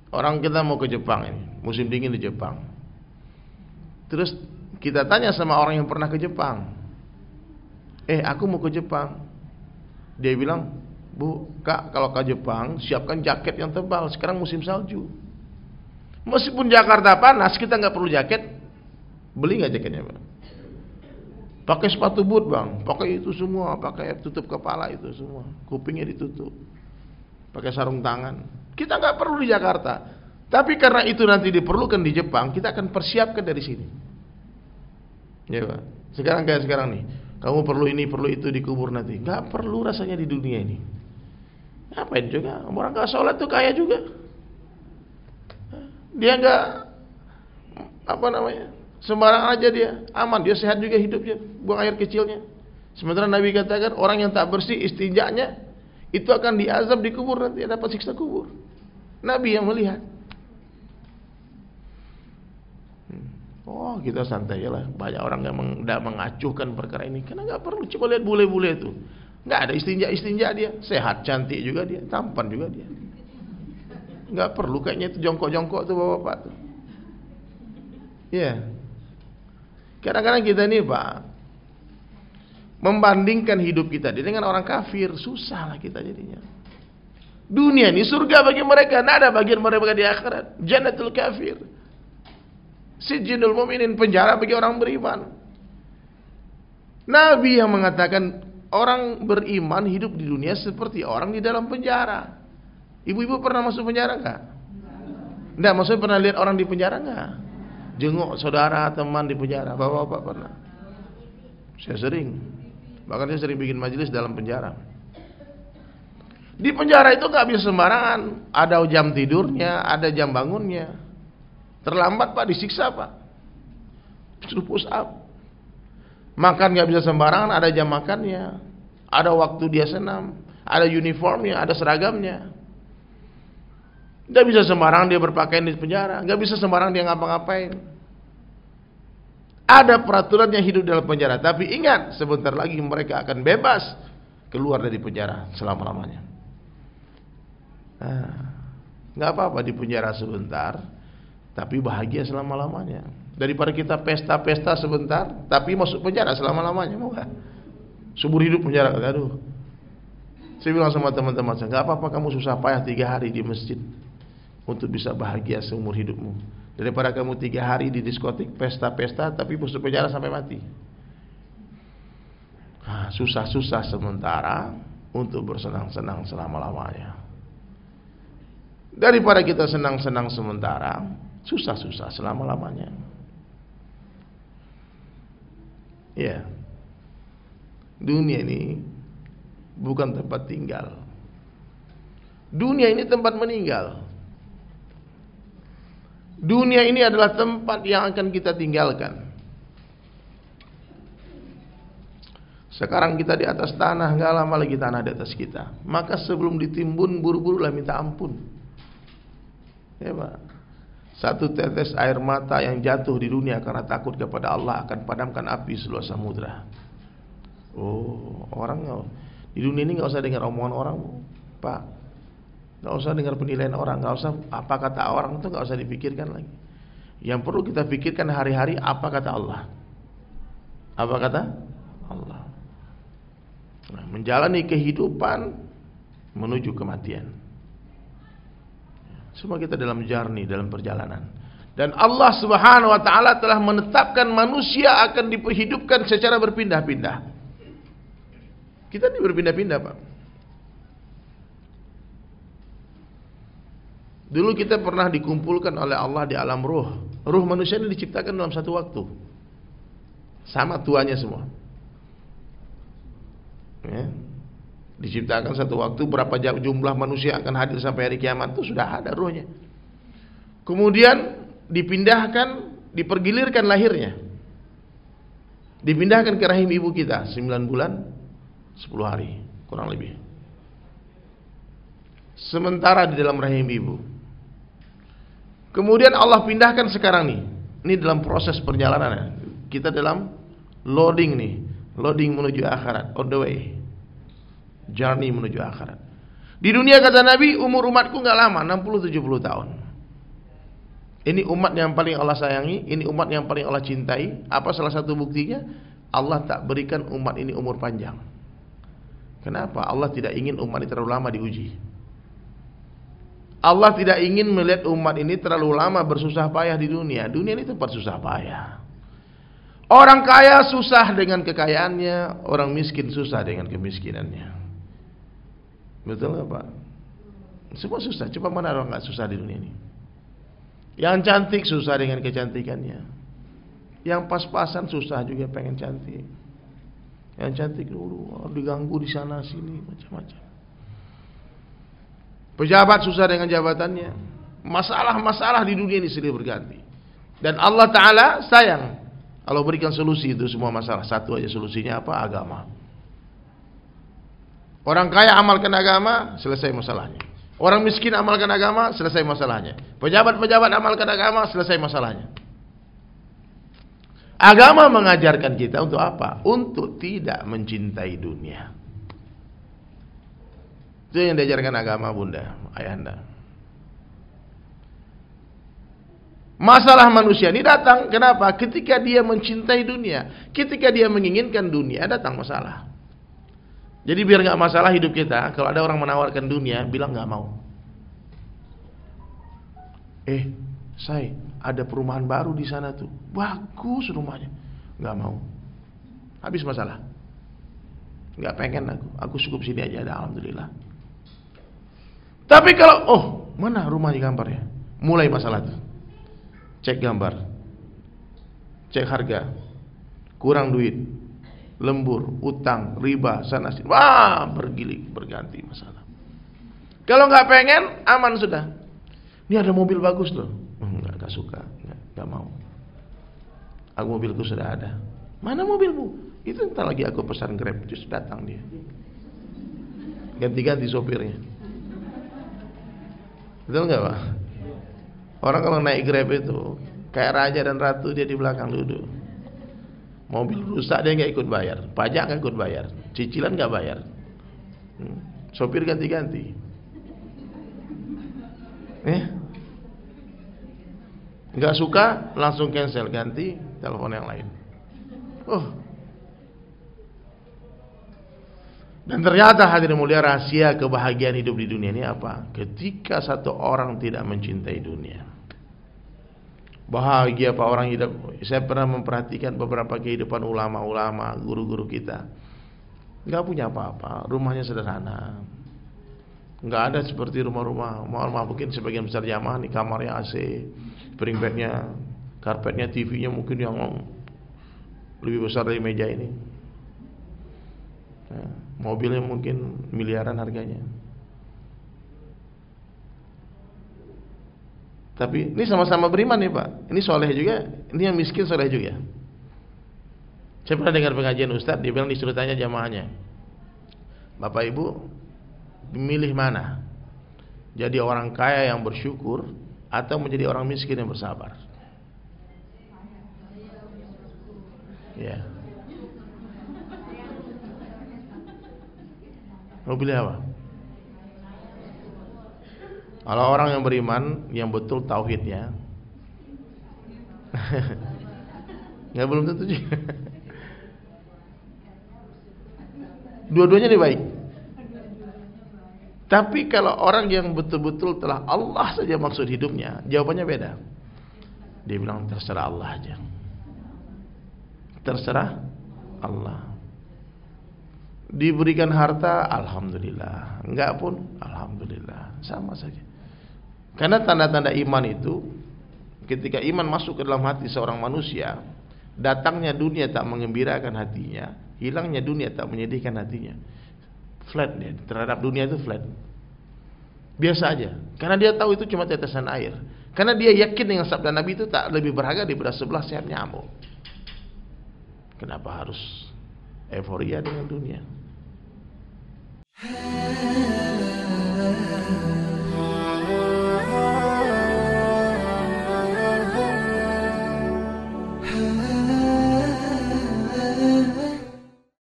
Orang kita mau ke Jepang ini, musim dingin di Jepang. Terus kita tanya sama orang yang pernah ke Jepang, aku mau ke Jepang. Dia bilang, Bu, Kak, kalau ke Jepang siapkan jaket yang tebal, sekarang musim salju. Meskipun Jakarta panas, kita nggak perlu jaket. Beli nggak jaketnya, Bang? Pakai sepatu boot, Bang, pakai itu semua, pakai tutup kepala itu semua, kupingnya ditutup, pakai sarung tangan. Kita nggak perlu di Jakarta, tapi karena itu nanti diperlukan di Jepang, kita akan persiapkan dari sini. Ya, Pak. Sekarang kayak sekarang nih, kamu perlu ini, perlu itu dikubur nanti. Nggak perlu rasanya di dunia ini. Ngapain juga? Orang nggak sholat tuh kaya juga. Dia nggak sembarangan aja dia, aman, dia sehat juga hidupnya, buang air kecilnya. Sementara Nabi katakan orang yang tak bersih istinjanya itu akan diazab di kubur, nanti dapat siksa kubur. Nabi yang melihat. Oh, kita santai lah. Banyak orang yang mengacuhkan perkara ini karena nggak perlu. Coba lihat bule-bule itu, nggak ada istinja dia, sehat, cantik juga dia, tampan juga dia. Nggak perlu kayaknya itu jongkok-jongkok tuh bapak-bapak tuh. Ya. Kadang-kadang kita ini, Pak, membandingkan hidup kita dengan orang kafir, susah lah kita jadinya. Dunia ini surga bagi mereka, tidak ada bagian mereka di akhirat. Jannatul kafir, sijinul mu'minin, penjara bagi orang beriman. Nabi yang mengatakan orang beriman hidup di dunia seperti orang di dalam penjara. Ibu-ibu pernah masuk penjara enggak? Enggak, maksudnya pernah lihat orang di penjara enggak? Jenguk saudara, teman di penjara. Bapak-bapak pernah? Saya sering. Bahkan saya sering bikin majelis dalam penjara. Di penjara itu gak bisa sembarangan. Ada jam tidurnya, ada jam bangunnya. Terlambat, Pak, disiksa, Pak. Suruh push up. Makan gak bisa sembarangan, ada jam makannya. Ada waktu dia senam. Ada uniformnya, ada seragamnya. Gak bisa sembarangan dia berpakaian di penjara. Gak bisa sembarangan dia ngapa-ngapain. Ada peraturan yang hidup dalam penjara. Tapi ingat, sebentar lagi mereka akan bebas keluar dari penjara selama-lamanya. Gak apa-apa di penjara sebentar, tapi bahagia selama-lamanya. Daripada kita pesta-pesta sebentar, tapi masuk penjara selama-lamanya. Mau gak? Subur hidup penjara. Aduh. Saya bilang sama teman-teman saya, gak apa-apa kamu susah payah 3 hari di masjid untuk bisa bahagia seumur hidupmu, daripada kamu 3 hari di diskotik pesta-pesta tapi masuk penjara sampai mati. Susah-susah sementara untuk bersenang-senang selama-lamanya, daripada kita senang-senang sementara, susah-susah selama-lamanya. Ya, dunia ini bukan tempat tinggal. Dunia ini tempat meninggal. Dunia ini adalah tempat yang akan kita tinggalkan. Sekarang kita di atas tanah, gak lama lagi tanah di atas kita. Maka sebelum ditimbun, buru-burulah minta ampun. Ya, Pak. Satu tetes air mata yang jatuh di dunia karena takut kepada Allah akan padamkan api seluas samudra. Oh, orang di dunia ini gak usah dengar omongan orang, Pak. Gak usah dengar penilaian orang, gak usah apa kata orang, itu gak usah dipikirkan lagi. Yang perlu kita pikirkan hari-hari apa kata Allah. Apa kata Allah. Nah, menjalani kehidupan menuju kematian. Semua kita dalam journey, dalam perjalanan. Dan Allah Subhanahu wa taala telah menetapkan manusia akan dihidupkan secara berpindah-pindah. Kita ini berpindah-pindah, Pak. Dulu kita pernah dikumpulkan oleh Allah di alam ruh. Ruh manusia ini diciptakan dalam satu waktu. Sama tuanya semua. Ya. Diciptakan satu waktu, berapa jumlah manusia akan hadir sampai hari kiamat itu sudah ada ruhnya. Kemudian dipindahkan, dipergilirkan lahirnya. Dipindahkan ke rahim ibu kita 9 bulan 10 hari kurang lebih. Sementara di dalam rahim ibu. Kemudian Allah pindahkan sekarang nih. Ini dalam proses perjalanan. Kita dalam loading nih. Loading menuju akhirat. On the way. Journey menuju akhirat. Di dunia kata Nabi, umur umatku gak lama, 60-70 tahun. Ini umat yang paling Allah sayangi, ini umat yang paling Allah cintai. Apa salah satu buktinya? Allah tak berikan umat ini umur panjang. Kenapa? Allah tidak ingin umat ini terlalu lama diuji. Allah tidak ingin melihat umat ini terlalu lama bersusah payah di dunia. Dunia ini tempat susah payah. Orang kaya susah dengan kekayaannya, orang miskin susah dengan kemiskinannya. Betul nggak Pak? Semua susah. Coba mana orang nggak susah di dunia ini? Yang cantik susah dengan kecantikannya. Yang pas-pasan susah juga pengen cantik. Yang cantik dulu diganggu di sana sini macam-macam. Pejabat susah dengan jabatannya. Masalah-masalah di dunia ini silih berganti. Dan Allah Ta'ala sayang kalau berikan solusi itu semua masalah. Satu aja solusinya apa? Agama. Orang kaya amalkan agama, selesai masalahnya. Orang miskin amalkan agama, selesai masalahnya. Pejabat-pejabat amalkan agama, selesai masalahnya. Agama mengajarkan kita untuk apa? Untuk tidak mencintai dunia. Itu yang diajarkan agama Bunda, Ayahanda. Masalah manusia ini datang, kenapa? Ketika dia mencintai dunia, ketika dia menginginkan dunia, datang masalah. Jadi biar nggak masalah hidup kita, kalau ada orang menawarkan dunia, bilang nggak mau. Say, ada perumahan baru di sana tuh, bagus rumahnya, nggak mau. Habis masalah. Nggak pengen aku cukup sini aja, ada alhamdulillah. Tapi kalau, mana rumahnya gambarnya, mulai masalah tuh. Cek gambar, cek harga, kurang duit, lembur, utang, riba, sana sini, berganti masalah. Kalau nggak pengen, aman sudah. Ini ada mobil bagus loh, nggak suka, nggak mau. Aku mobilku sudah ada. Mana mobilmu? Itu entar lagi aku pesan Grab, terus datang dia. Ganti-ganti sopirnya. Betul nggak Pak? Orang kalau naik Grab itu kayak raja dan ratu, dia di belakang duduk. Mobil rusak dia nggak ikut bayar, pajak nggak ikut bayar, cicilan nggak bayar. Sopir ganti-ganti. Nggak suka langsung cancel, ganti telepon yang lain. Dan ternyata hadirin mulia, rahasia kebahagiaan hidup di dunia ini apa? Ketika satu orang tidak mencintai dunia. Bahagia Pak orang hidup. Saya pernah memperhatikan beberapa kehidupan ulama-ulama, guru-guru kita. Nggak punya apa-apa, rumahnya sederhana. Nggak ada seperti rumah-rumah mungkin sebagian besar jamaah nih kamarnya AC, spring bednya, karpetnya, TV-nya mungkin yang lebih besar dari meja ini. Mobilnya mungkin miliaran harganya. Tapi ini sama-sama beriman nih Pak. Ini soleh juga, ini yang miskin soleh juga. Saya pernah dengar pengajian Ustadz, dia bilang disuruh tanya jamaahnya, Bapak Ibu milih mana? Jadi orang kaya yang bersyukur atau menjadi orang miskin yang bersabar? Ya. Mau pilih apa? Kalau orang yang beriman, yang betul tauhidnya, nggak belum tentu juga. Dua-duanya nih baik. Tapi kalau orang yang betul-betul telah Allah saja maksud hidupnya, jawabannya beda. Dia bilang terserah Allah aja. Terserah Allah. Diberikan harta, alhamdulillah. Enggak pun, alhamdulillah. Sama saja. Karena tanda-tanda iman itu, ketika iman masuk ke dalam hati seorang manusia, datangnya dunia tak mengembirakan hatinya, hilangnya dunia tak menyedihkan hatinya. Flat dia, terhadap dunia itu flat. Biasa aja. Karena dia tahu itu cuma tetesan air. Karena dia yakin dengan sabda Nabi itu tak lebih berharga daripada 11 sayap nyamuk. Kenapa harus euforia dengan dunia?